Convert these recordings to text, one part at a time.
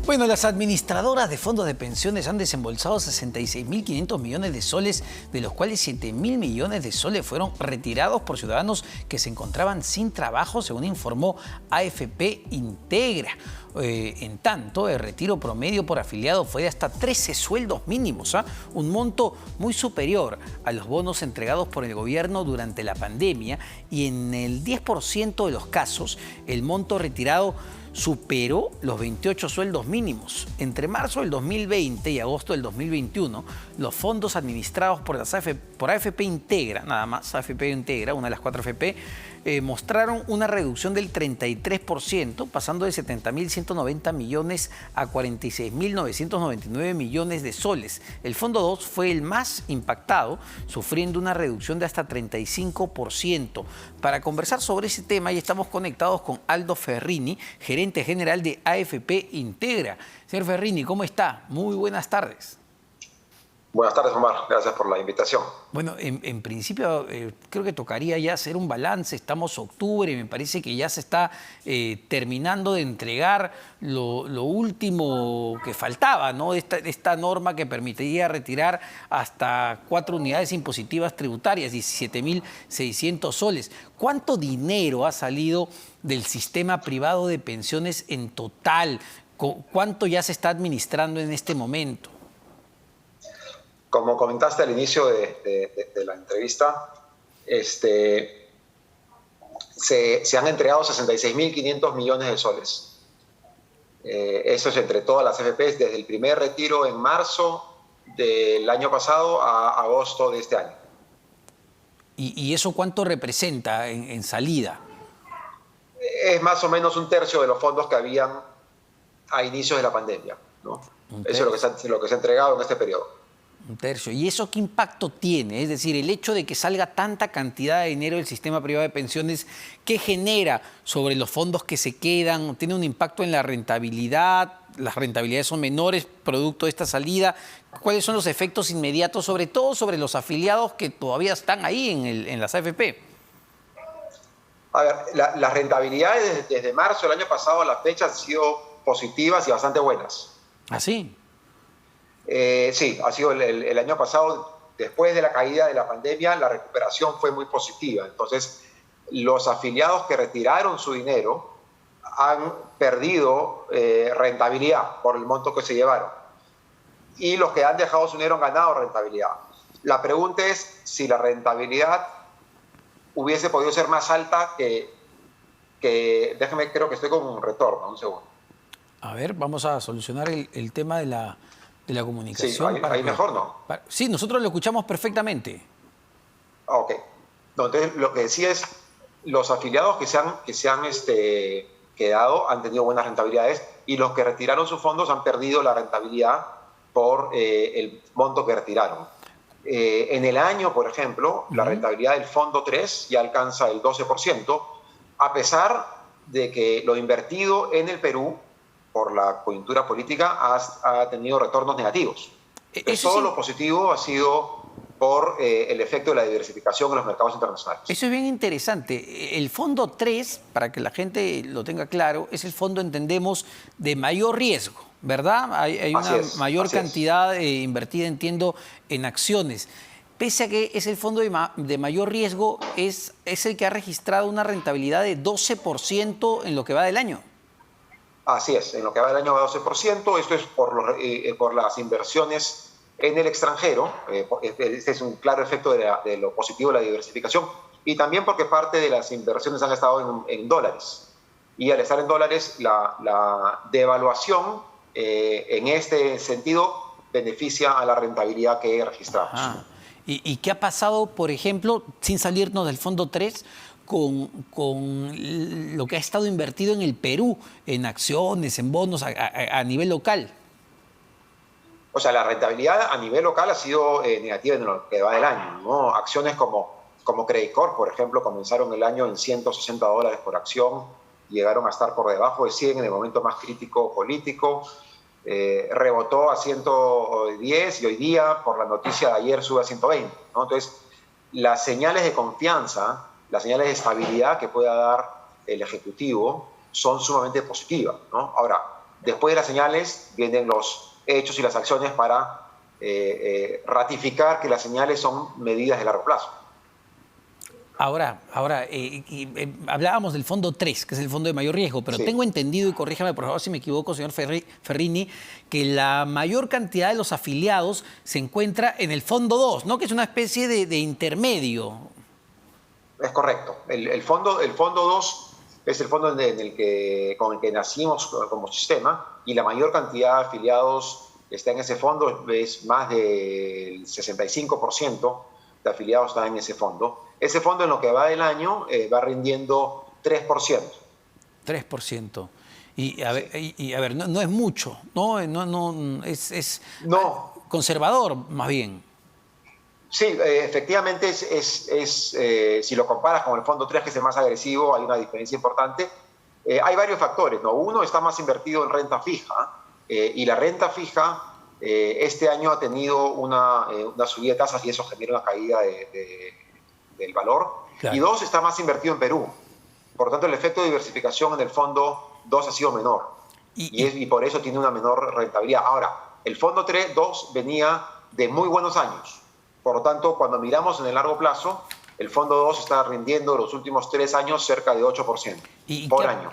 Bueno, las administradoras de fondos de pensiones han desembolsado 66.500 millones de soles, de los cuales 7.000 millones de soles fueron retirados por ciudadanos que se encontraban sin trabajo, según informó AFP Integra. En tanto, el retiro promedio por afiliado fue de hasta 13 sueldos mínimos, un monto muy superior a los bonos entregados por el gobierno durante la pandemia, y en el 10% de los casos el monto retirado superó los 28 sueldos mínimos. Entre marzo del 2020 y agosto del 2021, los fondos administrados por AFP Integra, nada más, AFP Integra, una de las 4 AFP, mostraron una reducción del 33%, pasando de 70.190 millones a 46.999 millones de soles. El Fondo 2 fue el más impactado, sufriendo una reducción de hasta 35%. Para conversar sobre ese tema, ya estamos conectados con Aldo Ferrini, gerente general de AFP Integra. Señor Ferrini, ¿cómo está? Muy buenas tardes. Buenas tardes, Omar. Gracias por la invitación. Bueno, en principio creo que tocaría ya hacer un balance. Estamos en octubre y me parece que ya se está terminando de entregar lo último que faltaba, ¿no? Esta norma que permitiría retirar hasta 4 unidades impositivas tributarias, 17.600 soles. ¿Cuánto dinero ha salido del sistema privado de pensiones en total? ¿Cuánto ya se está administrando en este momento? Como comentaste al inicio de la entrevista, se han entregado 66.500 millones de soles. Eso es entre todas las AFPs, desde el primer retiro en marzo del año pasado a agosto de este año. ¿Y eso cuánto representa en salida? Es más o menos un tercio de los fondos que habían a inicios de la pandemia, ¿no? Eso es lo que se ha entregado en este periodo. Un tercio. ¿Y eso qué impacto tiene? Es decir, el hecho de que salga tanta cantidad de dinero del sistema privado de pensiones, ¿qué genera sobre los fondos que se quedan? ¿Tiene un impacto en la rentabilidad? ¿Las rentabilidades son menores producto de esta salida? ¿Cuáles son los efectos inmediatos, sobre todo sobre los afiliados que todavía están ahí en las AFP? A ver, las rentabilidades desde marzo del año pasado a la fecha han sido positivas y bastante buenas. ¿Ah, sí? Sí, ha sido el año pasado, después de la caída de la pandemia, la recuperación fue muy positiva. Entonces, los afiliados que retiraron su dinero han perdido rentabilidad por el monto que se llevaron. Y los que han dejado su dinero han ganado rentabilidad. La pregunta es si la rentabilidad hubiese podido ser más alta déjame, creo que estoy con un retorno, un segundo. A ver, vamos a solucionar el tema de la comunicación. Sí, ahí mejor, ¿no? Sí, nosotros lo escuchamos perfectamente. Ok. No, entonces, lo que decía es, los afiliados que se han quedado han tenido buenas rentabilidades, y los que retiraron sus fondos han perdido la rentabilidad por el monto que retiraron. En el año, por ejemplo, la rentabilidad del Fondo 3 ya alcanza el 12%, a pesar de que lo invertido en el Perú por la coyuntura política ha tenido retornos negativos. Todo lo positivo ha sido por el efecto de la diversificación en los mercados internacionales. Eso es bien interesante. El Fondo 3, para que la gente lo tenga claro, es el fondo, entendemos, de mayor riesgo, ¿verdad? Hay una mayor cantidad invertida, entiendo, en acciones. Pese a que es el fondo de mayor riesgo, es el que ha registrado una rentabilidad de 12% en lo que va del año. Así es, en lo que va del año va 12%, esto es por las inversiones en el extranjero, este es un claro efecto de lo positivo de la diversificación, y también porque parte de las inversiones han estado en dólares, y al estar en dólares la devaluación en este sentido beneficia a la rentabilidad que registramos. ¿Y qué ha pasado, por ejemplo, sin salirnos del Fondo 3, con lo que ha estado invertido en el Perú, en acciones, en bonos, a nivel local? O sea, la rentabilidad a nivel local ha sido negativa en lo que va del año, ¿no? Acciones como Credit Corp, por ejemplo, comenzaron el año en $160 por acción, llegaron a estar por debajo de 100 en el momento más crítico político, rebotó a 110 y hoy día, por la noticia de ayer, sube a 120, ¿no? Entonces, las señales de confianza, las señales de estabilidad que pueda dar el Ejecutivo son sumamente positivas, ¿no? Ahora, Después de las señales vienen los hechos y las acciones para ratificar que las señales son medidas de largo plazo. Ahora, hablábamos del fondo 3, que es el fondo de mayor riesgo, pero Sí. tengo entendido, y corríjame por favor si me equivoco, señor Ferrini, que la mayor cantidad de los afiliados se encuentra en el fondo 2, ¿no? Que es una especie de intermedio. Es correcto. El fondo 2 es el fondo con el que nacimos como sistema, y la mayor cantidad de afiliados está en ese fondo, es más del 65% de afiliados están en ese fondo. Ese fondo en lo que va del año va rindiendo 3%. 3%. Y a ver, no es mucho, ¿no? Es No. conservador, más bien. Sí, efectivamente, si lo comparas con el fondo 3, que es el más agresivo, hay una diferencia importante. Hay varios factores, ¿no? Uno, está más invertido en renta fija, y la renta fija este año ha tenido una subida de tasas y eso genera una caída del valor. Claro. Y dos, está más invertido en Perú. Por lo tanto, el efecto de diversificación en el fondo 2 ha sido menor. Y por eso tiene una menor rentabilidad. Ahora, el fondo 2 venía de muy buenos años. Por lo tanto, cuando miramos en el largo plazo, el fondo 2 está rindiendo los últimos 3 años cerca de 8% por año.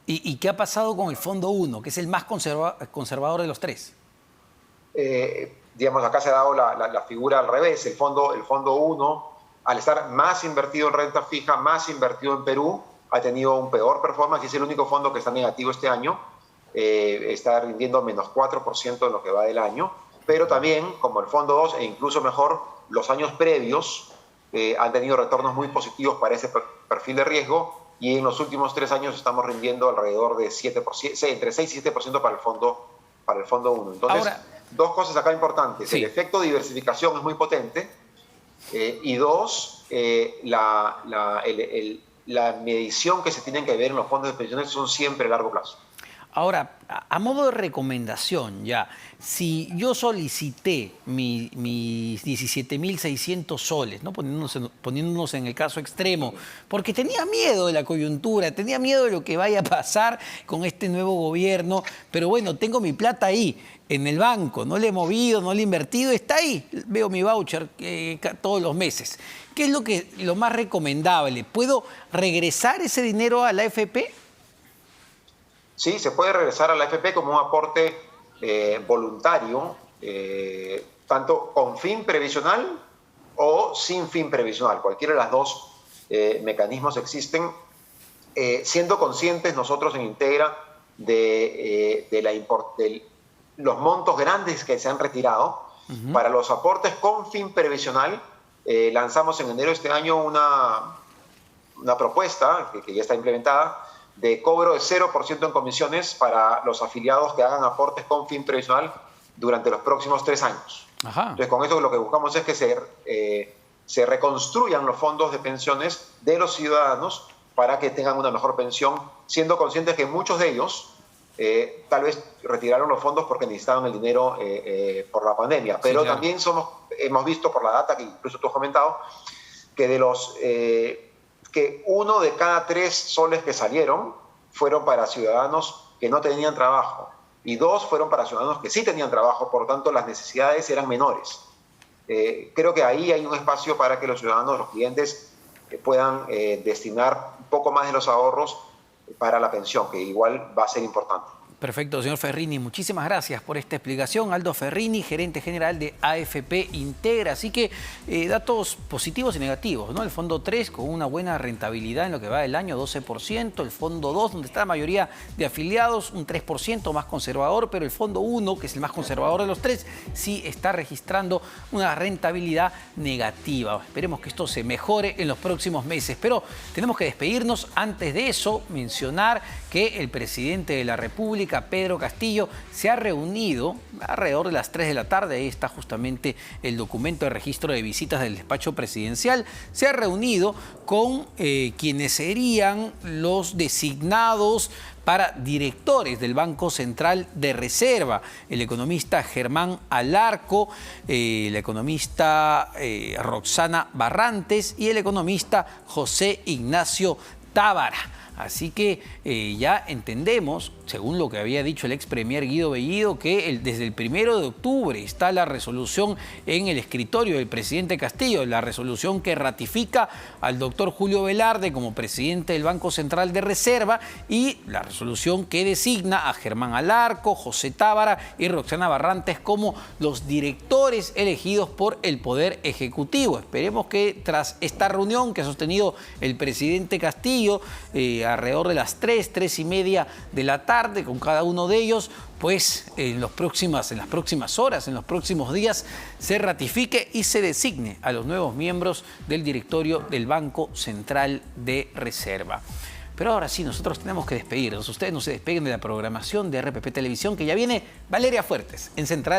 ¿Y qué ha pasado con el fondo 1, que es el más conservador de los 3? Digamos, acá se ha dado la figura al revés. El fondo 1, al estar más invertido en renta fija, más invertido en Perú, ha tenido un peor performance y es el único fondo que está negativo este año. Está rindiendo menos 4% en lo que va del año. Pero también, como el fondo 2, e incluso mejor, los años previos han tenido retornos muy positivos para ese perfil de riesgo, y en los últimos 3 años estamos rindiendo alrededor de 7%, entre 6 y 7% para el fondo 1. Entonces, ahora, dos cosas acá importantes. Sí. El efecto de diversificación es muy potente, y dos, la medición que se tienen que ver en los fondos de pensiones son siempre a largo plazo. Ahora, a modo de recomendación, ya, si yo solicité mis 17.600 soles, ¿no? poniéndonos en el caso extremo, porque tenía miedo de la coyuntura, tenía miedo de lo que vaya a pasar con este nuevo gobierno, pero bueno, tengo mi plata ahí, en el banco, no le he movido, no le he invertido, está ahí, veo mi voucher todos los meses. ¿Qué es lo más recomendable? ¿Puedo regresar ese dinero a la AFP? Sí, se puede regresar a la AFP como un aporte voluntario, tanto con fin previsional o sin fin previsional. Cualquiera de los dos mecanismos existen, siendo conscientes nosotros en Integra de los montos grandes que se han retirado. Para los aportes con fin previsional, lanzamos en enero de este año una propuesta que ya está implementada, de cobro de 0% en comisiones para los afiliados que hagan aportes con fin previsional durante los próximos 3 años. Ajá. Entonces, con esto lo que buscamos es que se reconstruyan los fondos de pensiones de los ciudadanos para que tengan una mejor pensión, siendo conscientes que muchos de ellos tal vez retiraron los fondos porque necesitaban el dinero por la pandemia. Pero sí, claro, también hemos visto por la data que incluso tú has comentado, que que 1 de cada 3 soles que salieron fueron para ciudadanos que no tenían trabajo y 2 fueron para ciudadanos que sí tenían trabajo, por lo tanto las necesidades eran menores. Creo que ahí hay un espacio para que los ciudadanos, los clientes, puedan destinar un poco más de los ahorros para la pensión, que igual va a ser importante. Perfecto, señor Ferrini. Muchísimas gracias por esta explicación. Aldo Ferrini, gerente general de AFP Integra. Así que datos positivos y negativos, ¿no? El fondo 3 con una buena rentabilidad en lo que va del año, 12%. El fondo 2, donde está la mayoría de afiliados, un 3% más conservador. Pero el fondo 1, que es el más conservador de los 3, sí está registrando una rentabilidad negativa. Esperemos que esto se mejore en los próximos meses. Pero tenemos que despedirnos. Antes de eso, mencionar que el presidente de la República, Pedro Castillo, se ha reunido alrededor de las 3 de la tarde, ahí está justamente el documento de registro de visitas del despacho presidencial, se ha reunido con quienes serían los designados para directores del Banco Central de Reserva, el economista Germán Alarco, la economista Roxana Barrantes y el economista José Ignacio Tábara. Así que ya entendemos, según lo que había dicho el ex premier Guido Bellido, que desde el 1 de octubre está la resolución en el escritorio del presidente Castillo, la resolución que ratifica al doctor Julio Velarde como presidente del Banco Central de Reserva y la resolución que designa a Germán Alarco, José Tábara y Roxana Barrantes como los directores elegidos por el Poder Ejecutivo. Esperemos que tras esta reunión que ha sostenido el presidente Castillo, alrededor de las 3:30 de la tarde, con cada uno de ellos, pues en las próximas horas, en los próximos días, se ratifique y se designe a los nuevos miembros del directorio del Banco Central de Reserva. Pero ahora sí, nosotros tenemos que despedirnos. Ustedes no se despeguen de la programación de RPP Televisión, que ya viene Valeria Fuertes en Central.